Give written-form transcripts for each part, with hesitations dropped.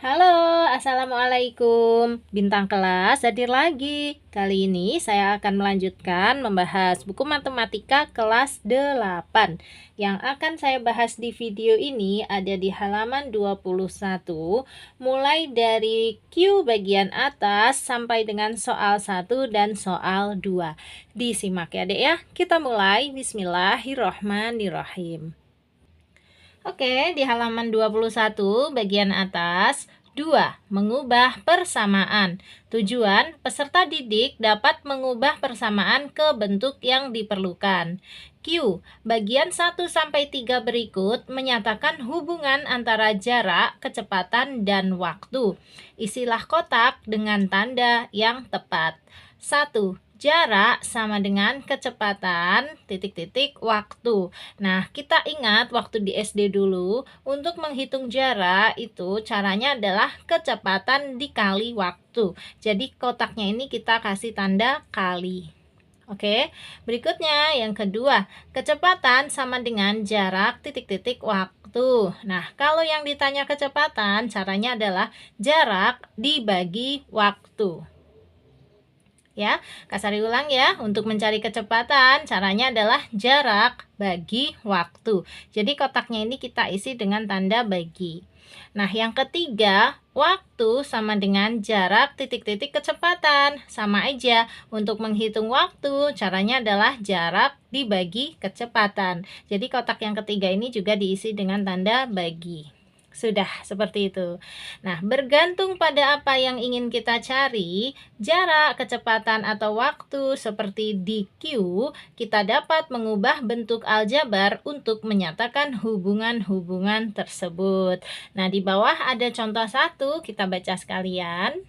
Halo, assalamualaikum. Bintang kelas hadir lagi. Kali ini saya akan melanjutkan membahas buku matematika kelas 8. Yang akan saya bahas di video ini ada di halaman 21, mulai dari Q bagian atas sampai dengan soal 1 dan soal 2. Disimak ya, Dek ya. Kita mulai. Bismillahirrohmanirrohim. Oke, di halaman 21 bagian atas, 2. Mengubah persamaan. Tujuan, peserta didik dapat mengubah persamaan ke bentuk yang diperlukan. Q. Bagian 1 sampai 3 berikut menyatakan hubungan antara jarak, kecepatan, dan waktu. Isilah kotak dengan tanda yang tepat. 1. Jarak sama dengan kecepatan, titik-titik, waktu. Nah, kita ingat waktu di SD dulu, untuk menghitung jarak itu caranya adalah kecepatan dikali waktu. Jadi kotaknya ini kita kasih tanda kali. Oke, berikutnya yang kedua, kecepatan sama dengan jarak titik-titik waktu. Nah, kalau yang ditanya kecepatan, caranya adalah jarak dibagi waktu. Ya, kasari ulang ya. Untuk mencari kecepatan, caranya adalah jarak bagi waktu. Jadi kotaknya ini kita isi dengan tanda bagi. Nah, yang ketiga, waktu sama dengan jarak titik-titik kecepatan. Sama aja. Untuk menghitung waktu, caranya adalah jarak dibagi kecepatan. Jadi kotak yang ketiga ini juga diisi dengan tanda bagi. Sudah seperti itu. Nah, bergantung pada apa yang ingin kita cari, jarak, kecepatan, atau waktu seperti di Q, kita dapat mengubah bentuk aljabar untuk menyatakan hubungan-hubungan tersebut. Nah, di bawah ada contoh 1, kita baca sekalian.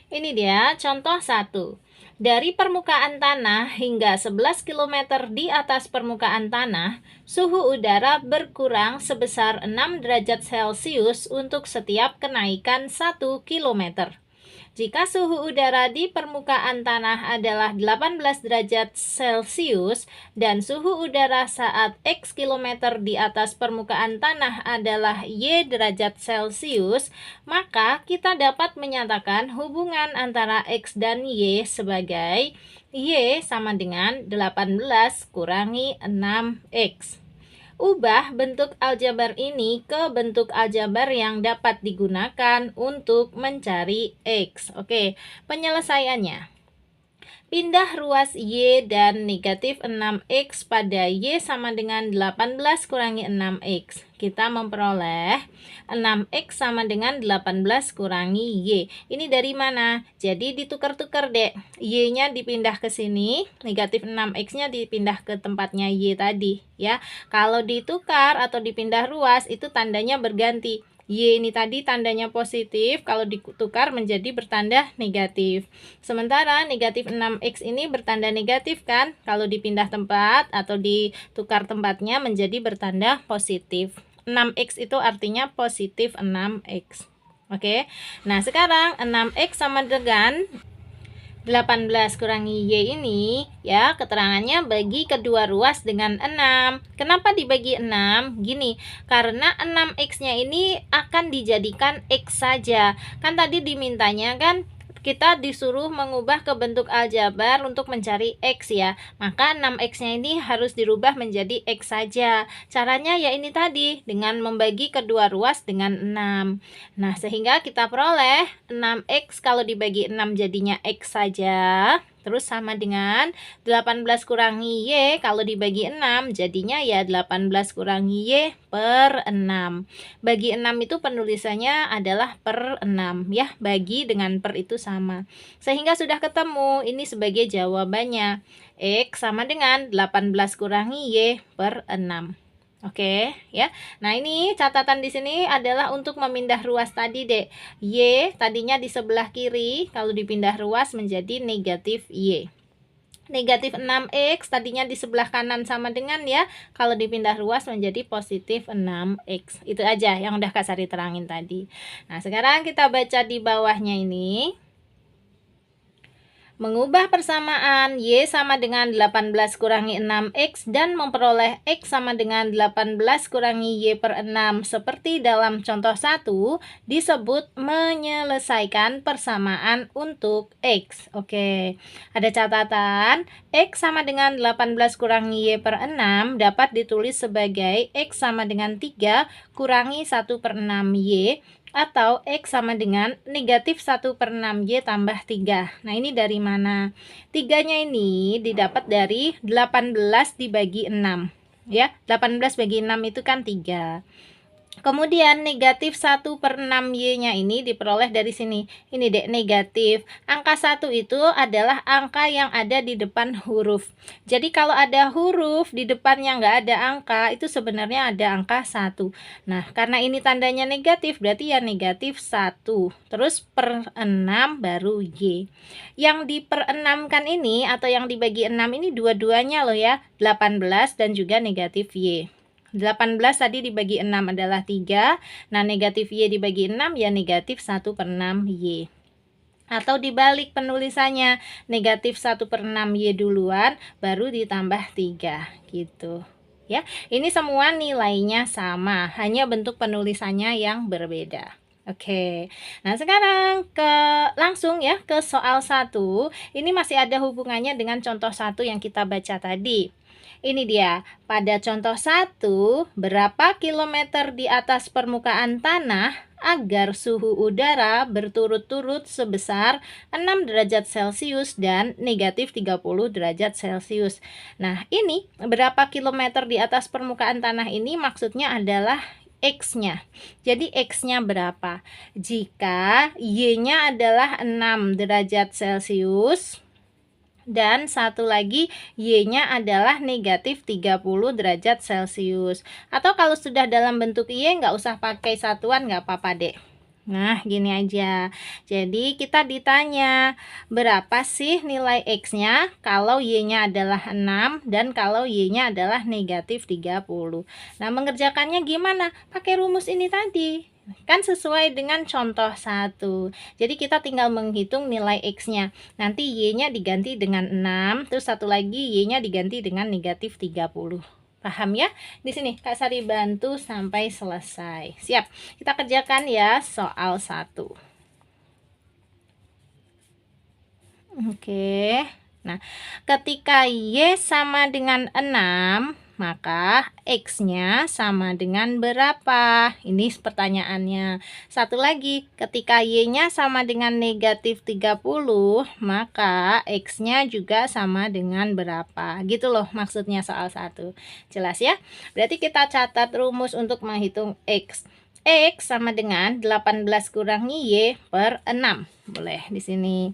Ini dia contoh 1. Dari permukaan tanah hingga 11 km di atas permukaan tanah, suhu udara berkurang sebesar 6 derajat Celcius untuk setiap kenaikan 1 km. Jika suhu udara di permukaan tanah adalah 18 derajat Celcius dan suhu udara saat X kilometer di atas permukaan tanah adalah Y derajat Celcius, maka kita dapat menyatakan hubungan antara X dan Y sebagai Y sama dengan 18 kurangi 6X. Ubah bentuk aljabar ini ke bentuk aljabar yang dapat digunakan untuk mencari X. Oke, penyelesaiannya. Pindah ruas Y dan negatif 6X pada Y sama dengan 18 kurangi 6X. Kita memperoleh 6X sama dengan 18 kurangi Y. Ini dari mana? Jadi ditukar-tukar, Dek. Y-nya dipindah ke sini, negatif 6X-nya dipindah ke tempatnya Y tadi. Ya, kalau ditukar atau dipindah ruas, itu tandanya berganti. Y ini tadi tandanya positif, kalau ditukar menjadi bertanda negatif. Sementara negatif 6X ini bertanda negatif kan? Kalau dipindah tempat atau ditukar tempatnya menjadi bertanda positif. 6X itu artinya positif 6X. Oke. Nah, sekarang 6X sama dengan 18 kurangi Y ini ya, keterangannya bagi kedua ruas dengan 6. Kenapa dibagi 6? Gini, karena 6X-nya ini akan dijadikan X saja. Kan tadi dimintanya kan kita disuruh mengubah ke bentuk aljabar untuk mencari X ya. Maka 6X-nya ini harus dirubah menjadi X saja. Caranya ya ini tadi, dengan membagi kedua ruas dengan 6. Nah, sehingga kita peroleh 6X kalau dibagi 6 jadinya X saja. Terus sama dengan 18 kurangi Y, kalau dibagi 6 jadinya ya 18 kurangi Y per 6. Bagi 6 itu penulisannya adalah per 6 ya, bagi dengan per itu sama. Sehingga sudah ketemu, ini sebagai jawabannya. X sama dengan 18 kurangi Y per 6. Oke, ya. Nah, ini catatan di sini adalah untuk memindah ruas tadi, Dek. Y tadinya di sebelah kiri, kalau dipindah ruas menjadi negatif Y. Negatif 6X tadinya di sebelah kanan sama dengan ya, kalau dipindah ruas menjadi positif 6X. Itu aja yang udah Kak Sari terangin tadi. Nah, sekarang kita baca di bawahnya ini. Mengubah persamaan Y sama dengan 18 kurangi 6X dan memperoleh X sama dengan 18 kurangi Y per 6 seperti dalam contoh 1 disebut menyelesaikan persamaan untuk X. Oke, ada catatan, X sama dengan 18 kurangi Y per 6 dapat ditulis sebagai X sama dengan 3 kurangi 1 per 6 Y, atau X sama dengan negatif 1 per 6Y tambah 3. Nah, ini dari mana? 3-nya ini didapat dari 18 dibagi 6. Ya, 18 bagi 6 itu kan 3. Kemudian negatif 1 per 6Y-nya ini diperoleh dari sini. Ini dek, negatif. Angka 1 itu adalah angka yang ada di depan huruf. Jadi kalau ada huruf di depannya nggak ada angka, itu sebenarnya ada angka 1. Nah, karena ini tandanya negatif, berarti ya negatif 1. Terus per 6 baru Y. Yang diperenamkan ini atau yang dibagi 6 ini dua-duanya loh ya, 18 dan juga negatif Y. 18 tadi dibagi 6 adalah 3. Nah, negatif Y dibagi 6 ya negatif 1 per 6 Y. Atau dibalik penulisannya, negatif 1 per 6 Y duluan, baru ditambah 3. Gitu. Ya, ini semua nilainya sama, hanya bentuk penulisannya yang berbeda. Oke, nah sekarang langsung ya ke soal 1. Ini masih ada hubungannya dengan contoh 1 yang kita baca tadi. Ini dia, pada contoh 1, berapa kilometer di atas permukaan tanah agar suhu udara berturut-turut sebesar 6 derajat Celcius dan negatif 30 derajat Celcius. Nah, ini berapa kilometer di atas permukaan tanah ini maksudnya adalah X-nya. Jadi X-nya berapa? Jika Y-nya adalah 6 derajat Celcius, dan satu lagi Y-nya adalah negatif 30 derajat Celcius. Atau kalau sudah dalam bentuk Y nggak usah pakai satuan, nggak apa-apa deh. Nah, gini aja. Jadi kita ditanya berapa sih nilai X-nya kalau Y-nya adalah 6 dan kalau Y-nya adalah negatif 30. Nah, mengerjakannya gimana? Pakai rumus ini tadi. Kan sesuai dengan contoh 1. Jadi kita tinggal menghitung nilai X-nya. Nanti Y-nya diganti dengan 6, terus satu lagi Y-nya diganti dengan negatif 30. Paham ya? Di sini Kak Sari bantu sampai selesai. Siap. Kita kerjakan ya soal 1. Oke. Nah, ketika Y sama dengan 6, maka X-nya sama dengan berapa? Ini pertanyaannya. Satu lagi, ketika Y-nya sama dengan negatif 30, maka X-nya juga sama dengan berapa? Gitu loh maksudnya soal 1. Jelas ya? Berarti kita catat rumus untuk menghitung X. X sama dengan 18 kurangi Y per 6. Boleh di sini.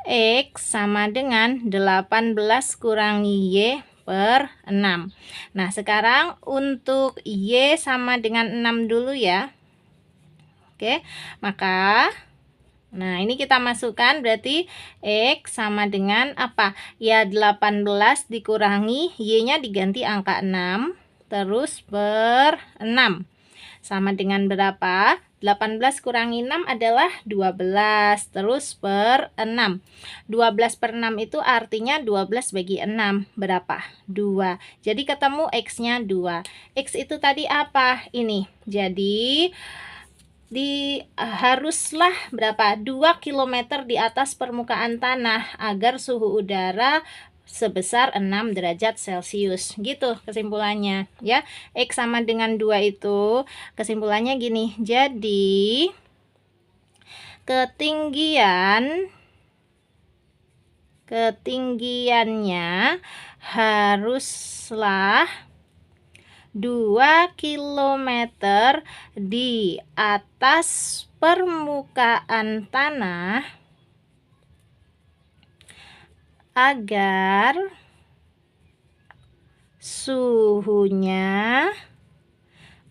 X sama dengan 18 kurangi Y per 6. Nah, sekarang untuk Y sama dengan 6 dulu ya. Oke, maka nah ini kita masukkan berarti X sama dengan apa? Ya 18 dikurangi Y-nya diganti angka 6 terus per 6. Sama dengan berapa? 18 kurangi 6 adalah 12 terus per 6. 12 per 6 itu artinya 12 bagi 6 berapa? 2. Jadi ketemu X-nya 2. X itu tadi apa? Ini. Jadi haruslah berapa? 2 km di atas permukaan tanah agar suhu udara sebesar 6 derajat Celcius. Gitu kesimpulannya ya. X sama dengan 2 itu kesimpulannya gini. Jadi ketinggiannya haruslah 2 km di atas permukaan tanah agar suhunya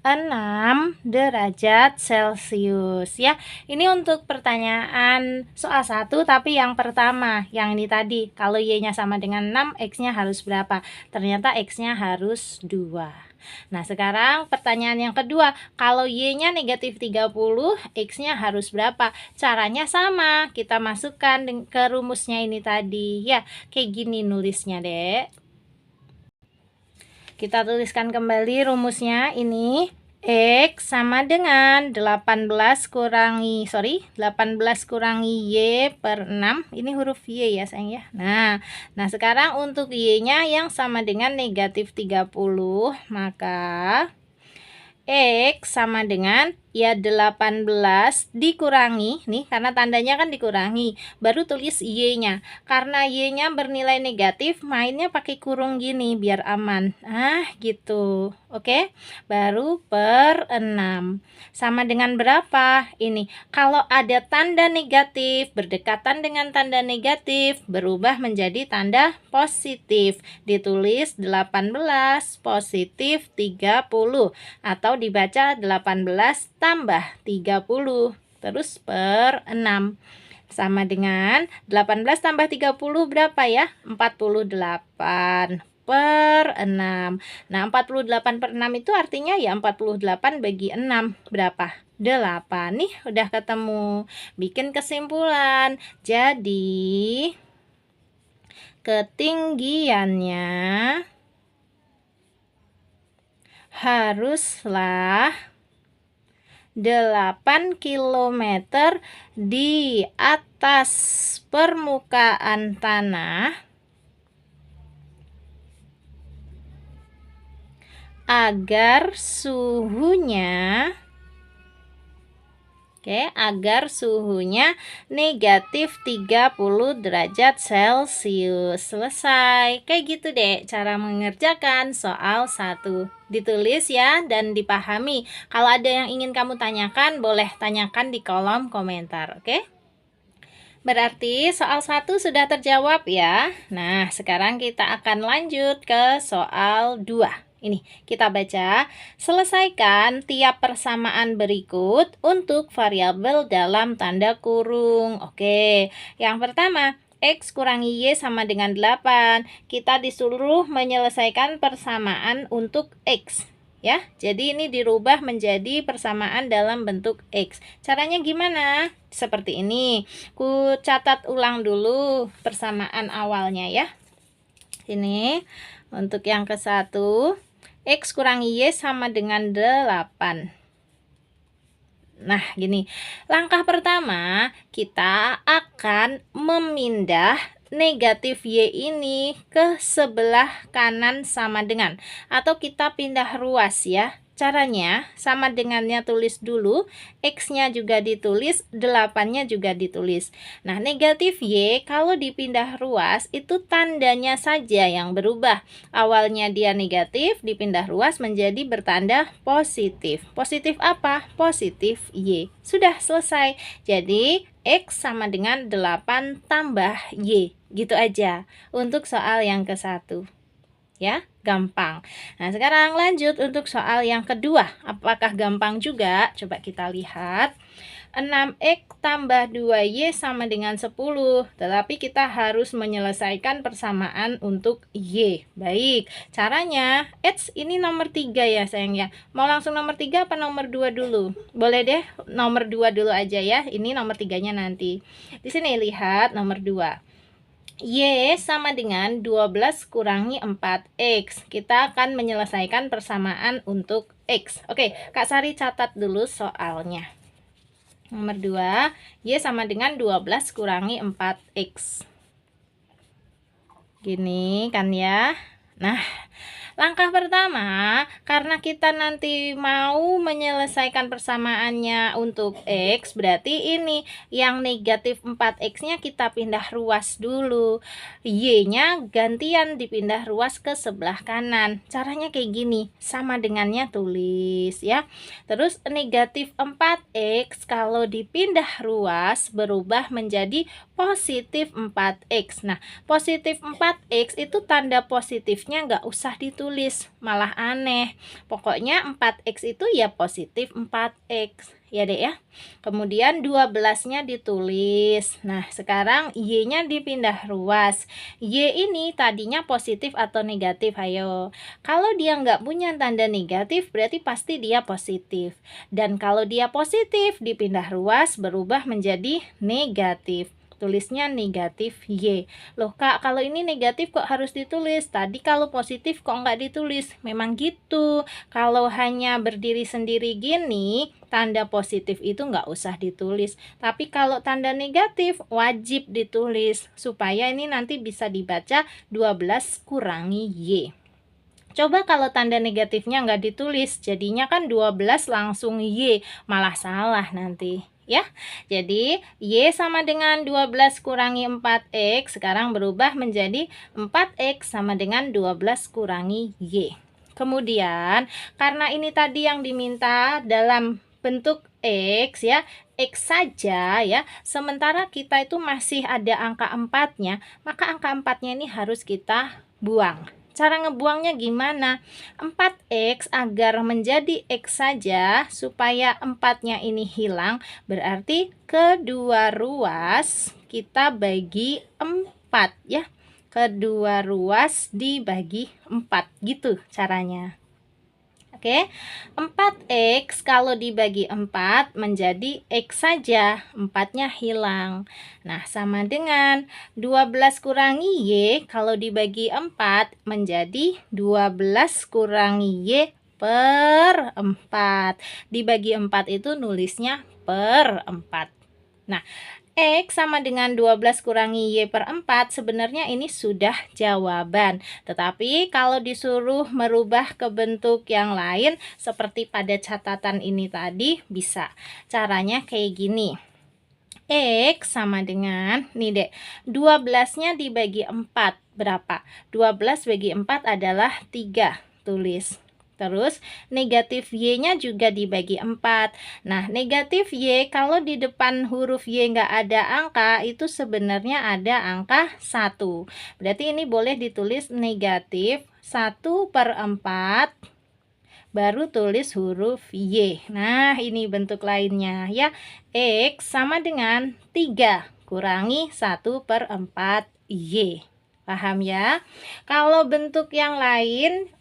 6 derajat Celcius ya. Ini untuk pertanyaan soal 1 tapi yang pertama, yang ini tadi. Kalau Y-nya sama dengan 6, X-nya harus berapa? Ternyata X-nya harus 2. Nah, sekarang pertanyaan yang kedua, kalau Y-nya negatif 30, X-nya harus berapa? Caranya sama, kita masukkan ke rumusnya ini tadi. Ya, kayak gini nulisnya, Dek. Kita tuliskan kembali rumusnya ini. X sama dengan 18 kurangi Y per 6. Ini huruf Y ya sayang ya. Nah sekarang untuk Y-nya yang sama dengan negatif 30, maka X sama dengan ya 18 dikurangi, nih karena tandanya kan dikurangi, baru tulis Y-nya. Karena Y-nya bernilai negatif, mainnya pakai kurung gini biar aman. Gitu. Oke. Baru per 6. Sama dengan berapa? Ini. Kalau ada tanda negatif berdekatan dengan tanda negatif, berubah menjadi tanda positif. Ditulis 18 positif 30 atau dibaca 18 tambah 30 terus per 6 sama dengan 18 tambah 30 berapa ya? 48 per 6. Nah 48 per 6 itu artinya ya 48 bagi 6 berapa? 8. Nih udah ketemu. Bikin kesimpulan. Jadi ketinggiannya haruslah 8 km di atas permukaan tanah agar suhunya negatif 30 derajat Celcius. Selesai. Kayak gitu deh cara mengerjakan soal 1. Ditulis ya dan dipahami. Kalau ada yang ingin kamu tanyakan, boleh tanyakan di kolom komentar, oke? Berarti soal 1 sudah terjawab ya. Nah, sekarang kita akan lanjut ke soal 2. Ini kita baca, selesaikan tiap persamaan berikut untuk variabel dalam tanda kurung. Oke, yang pertama, X kurangi Y sama dengan 8. Kita disuruh menyelesaikan persamaan untuk X. Ya, jadi ini dirubah menjadi persamaan dalam bentuk X. Caranya gimana? Seperti ini. Ku catat ulang dulu persamaan awalnya ya. Ini untuk yang ke-1. X kurangi Y sama dengan 8. Nah, gini. Langkah pertama, kita akan memindah negatif Y ini ke sebelah kanan sama dengan. Atau kita pindah ruas ya. Caranya sama dengannya tulis dulu, X-nya juga ditulis, 8-nya juga ditulis. Nah, negatif Y kalau dipindah ruas itu tandanya saja yang berubah. Awalnya dia negatif, dipindah ruas menjadi bertanda positif. Positif apa? Positif Y. Sudah selesai. Jadi, X sama dengan 8 tambah Y. Gitu aja untuk soal yang ke-1. Ya, gampang. Nah, sekarang lanjut untuk soal yang kedua. Apakah gampang juga? Coba kita lihat. 6X tambah 2Y sama dengan 10. Tetapi kita harus menyelesaikan persamaan untuk Y. Baik, caranya, X ini nomor 3 ya sayang ya. Mau langsung nomor 3 apa nomor 2 dulu? Boleh deh, nomor 2 dulu aja ya. Ini nomor 3-nya nanti. Di sini lihat nomor 2. Y sama dengan 12 kurangi 4X. Kita akan menyelesaikan persamaan untuk X. Oke, Kak Sari catat dulu soalnya. Nomor 2, Y sama dengan 12 kurangi 4X. Gini kan ya. Nah, langkah pertama, karena kita nanti mau menyelesaikan persamaannya untuk X, berarti ini yang negatif 4X-nya kita pindah ruas dulu. Y-nya gantian dipindah ruas ke sebelah kanan. Caranya kayak gini, sama dengannya tulis ya. Terus negatif 4X kalau dipindah ruas berubah menjadi positif 4X. Nah, positif 4X itu tanda positifnya nggak usah ditulis. ditulis, malah aneh. Pokoknya 4x itu ya positif 4x. Ya dek ya. Kemudian 12-nya ditulis. Nah, sekarang Y-nya dipindah ruas. Y ini tadinya positif atau negatif? Ayo. Kalau dia nggak punya tanda negatif, berarti pasti dia positif. Dan kalau dia positif, dipindah ruas berubah menjadi negatif. Tulisnya negatif Y. Loh kak, kalau ini negatif kok harus ditulis? Tadi kalau positif kok nggak ditulis? Memang gitu. Kalau hanya berdiri sendiri gini, tanda positif itu nggak usah ditulis. Tapi kalau tanda negatif, wajib ditulis. Supaya ini nanti bisa dibaca 12 kurangi Y. Coba kalau tanda negatifnya nggak ditulis, jadinya kan 12 langsung Y, malah salah nanti. Ya, jadi Y sama dengan 12 kurangi 4x, sekarang berubah menjadi 4x sama dengan 12 kurangi Y. Kemudian, karena ini tadi yang diminta dalam bentuk X ya, X saja ya, sementara kita itu masih ada angka 4-nya, maka angka 4-nya ini harus kita buang. Cara ngebuangnya gimana? 4x agar menjadi x saja, supaya 4-nya ini hilang, berarti kedua ruas kita bagi 4 ya. Kedua ruas dibagi 4, gitu caranya. Oke, 4x kalau dibagi 4 menjadi x saja, 4-nya hilang. Nah, sama dengan 12 kurangi Y kalau dibagi 4 menjadi 12 kurangi Y per 4. Dibagi 4 itu nulisnya per 4. Nah, X sama dengan 12 kurangi Y per 4, sebenarnya ini sudah jawaban. Tetapi kalau disuruh merubah ke bentuk yang lain, seperti pada catatan ini tadi, bisa. Caranya kayak gini. X sama dengan, nih dek, 12-nya dibagi 4, berapa? 12 bagi 4 adalah 3, tulis. Terus negatif Y-nya juga dibagi 4. Nah, negatif Y kalau di depan huruf Y nggak ada angka, itu sebenarnya ada angka 1. Berarti ini boleh ditulis negatif 1/4, baru tulis huruf Y. Nah, ini bentuk lainnya ya. X sama dengan 3 kurangi 1/4 Y. Paham ya? Kalau bentuk yang lain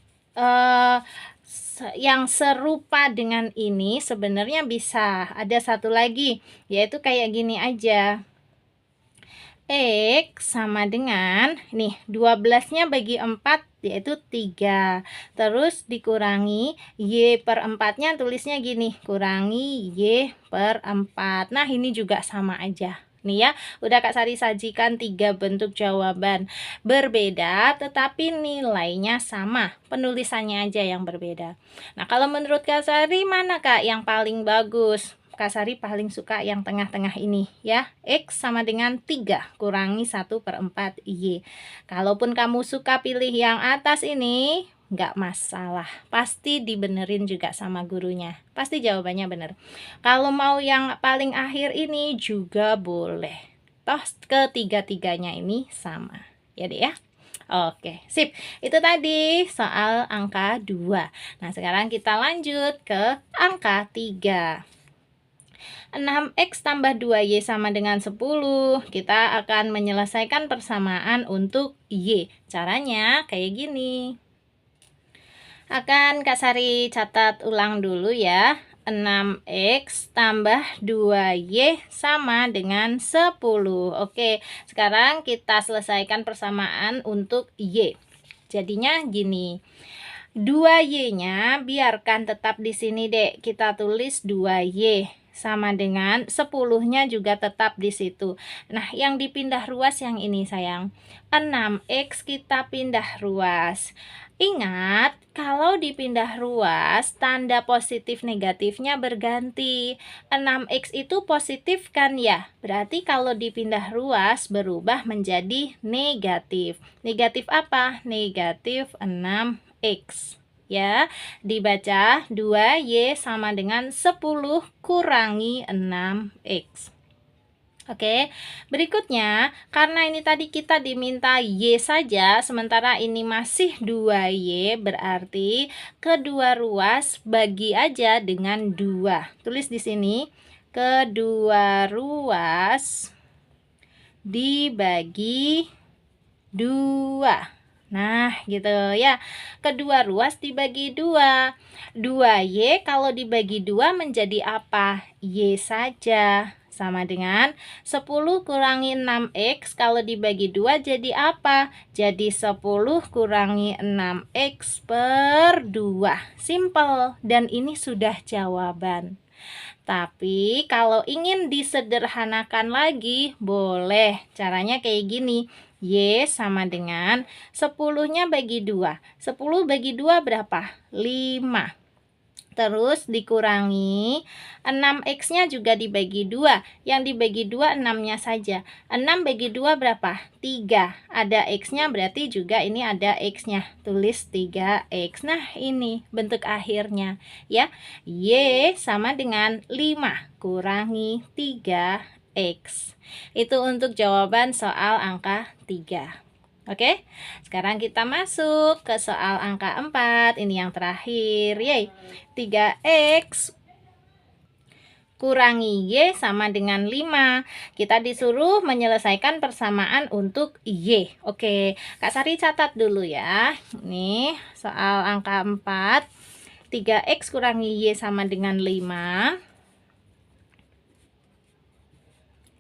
yang serupa dengan ini sebenarnya bisa ada satu lagi, yaitu kayak gini aja. X sama dengan nih 12-nya bagi 4 yaitu 3. Terus dikurangi Y per 4-nya tulisnya gini, kurangi Y per 4. Nah, ini juga sama aja. Nih ya, udah Kak Sari sajikan 3 bentuk jawaban berbeda tetapi nilainya sama, penulisannya aja yang berbeda. Nah, kalau menurut Kak Sari mana Kak yang paling bagus? Kak Sari paling suka yang tengah-tengah ini ya, X sama dengan 3 kurangi 1/4 Y. Kalaupun kamu suka pilih yang atas ini, nggak masalah, pasti dibenerin juga sama gurunya, pasti jawabannya bener. Kalau mau yang paling akhir ini juga boleh, toh ketiga-tiganya ini sama ya deh ya. Oke, sip. Itu tadi soal angka 2. Nah, sekarang kita lanjut ke angka 3. 6x tambah 2y sama dengan 10. Kita akan menyelesaikan persamaan untuk y. Caranya kayak gini. Akan Kak Sari catat ulang dulu ya. 6x tambah 2y sama dengan 10. Oke, sekarang kita selesaikan persamaan untuk y. Jadinya gini. 2y-nya biarkan tetap di sini, Dek. Kita tulis 2y sama dengan 10-nya juga tetap di situ. Nah, yang dipindah ruas yang ini, sayang. 6x kita pindah ruas. Ingat, kalau dipindah ruas, tanda positif negatifnya berganti. 6x itu positif kan ya? Berarti kalau dipindah ruas berubah menjadi negatif. Negatif apa? Negatif 6x. Ya, dibaca 2y sama dengan 10 kurangi 6x. Oke, berikutnya karena ini tadi kita diminta Y saja, sementara ini masih 2Y, berarti kedua ruas bagi aja dengan 2. Tulis di sini, kedua ruas dibagi 2. Nah, gitu ya. Kedua ruas dibagi 2. 2Y kalau dibagi 2 menjadi apa? Y saja. Sama dengan 10 kurangi 6X kalau dibagi 2 jadi apa? Jadi 10 kurangi 6X per 2. Simple. Dan ini sudah jawaban. Tapi kalau ingin disederhanakan lagi, boleh. Caranya kayak gini. Y sama dengan 10-nya bagi 2. 10 bagi 2 berapa? 5. Terus dikurangi 6X-nya juga dibagi 2. Yang dibagi 2 6-nya saja. 6 bagi 2 berapa? 3. Ada X-nya berarti juga ini ada X-nya. Tulis 3X. Nah, ini bentuk akhirnya ya. Y sama dengan 5 kurangi 3X. Itu untuk jawaban soal angka 3. Oke, sekarang kita masuk ke soal angka 4. Ini yang terakhir. Yeay. 3X kurangi Y sama dengan 5. Kita disuruh menyelesaikan persamaan untuk Y. Oke, Kak Sari catat dulu ya. Ini soal angka 4. 3X kurangi Y sama dengan 5.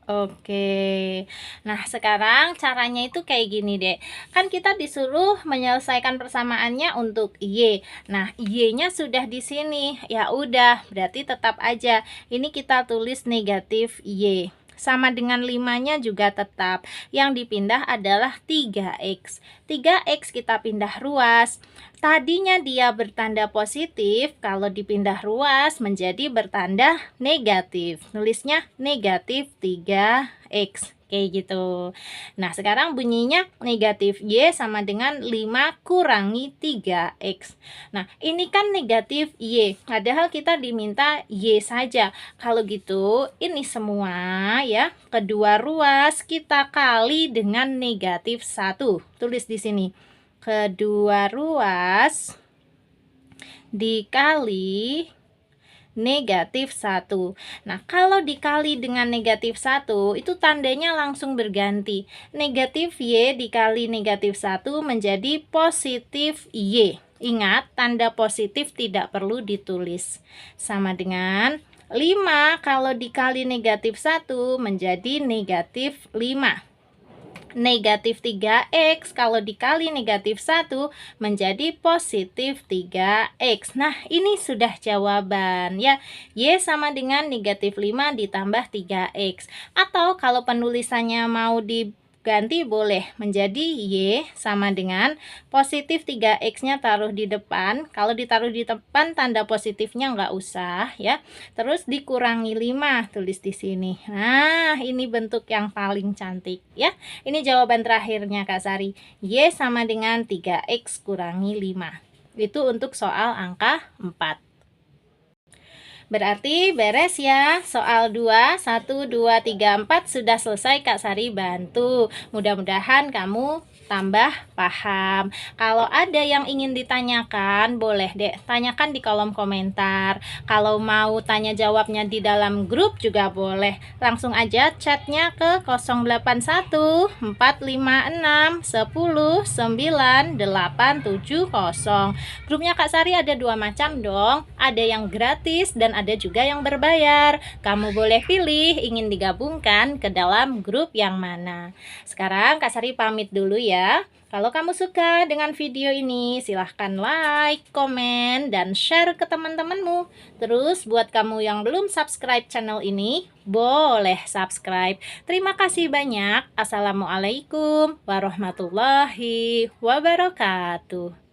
Oke, nah sekarang caranya itu kayak gini deh. Kan kita disuruh menyelesaikan persamaannya untuk Y. Nah, Y-nya sudah di sini. Ya udah, berarti tetap aja. Ini kita tulis negatif Y. Sama dengan 5-nya juga tetap. Yang dipindah adalah 3X. 3X kita pindah ruas. Tadinya dia bertanda positif, kalau dipindah ruas menjadi bertanda negatif. Nulisnya negatif 3X. Kayak gitu. Nah, sekarang bunyinya negatif Y sama dengan 5 kurangi 3X. Nah, ini kan negatif Y. Padahal kita diminta Y saja. Kalau gitu, ini semua ya, kedua ruas kita kali dengan negatif 1. Tulis di sini. Kedua ruas dikali negatif 1. Nah, kalau dikali dengan negatif 1, itu tandanya langsung berganti. Negatif Y dikali negatif 1 menjadi positif Y. Ingat, tanda positif tidak perlu ditulis. Sama dengan 5 kalau dikali negatif 1 menjadi negatif 5. Negatif 3X kalau dikali negatif 1 menjadi positif 3X. Nah, ini sudah jawaban ya. Y sama dengan negatif 5 ditambah 3X. Atau kalau penulisannya mau diganti boleh menjadi Y sama dengan positif 3X-nya taruh di depan. Kalau ditaruh di depan tanda positifnya nggak usah ya. Terus dikurangi 5, tulis di sini. Nah, ini bentuk yang paling cantik ya. Ini jawaban terakhirnya Kak Sari. Y sama dengan 3X kurangi 5. Itu untuk soal angka 4. Berarti beres ya. Soal 2, 1, 2, 3, 4 sudah selesai Kak Sari bantu. Mudah-mudahan kamu tambah paham. Kalau ada yang ingin ditanyakan, boleh deh tanyakan di kolom komentar. Kalau mau tanya jawabnya di dalam grup juga boleh. Langsung aja chatnya ke 081 456 10 9 870. Grupnya Kak Sari ada 2 macam dong. Ada yang gratis dan ada juga yang berbayar. Kamu boleh pilih ingin digabungkan ke dalam grup yang mana. Sekarang Kak Sari pamit dulu ya. Kalau kamu suka dengan video ini, silahkan like, komen, dan share ke teman-temanmu. Terus buat kamu yang belum subscribe channel ini, boleh subscribe. Terima kasih banyak. Assalamualaikum warahmatullahi wabarakatuh.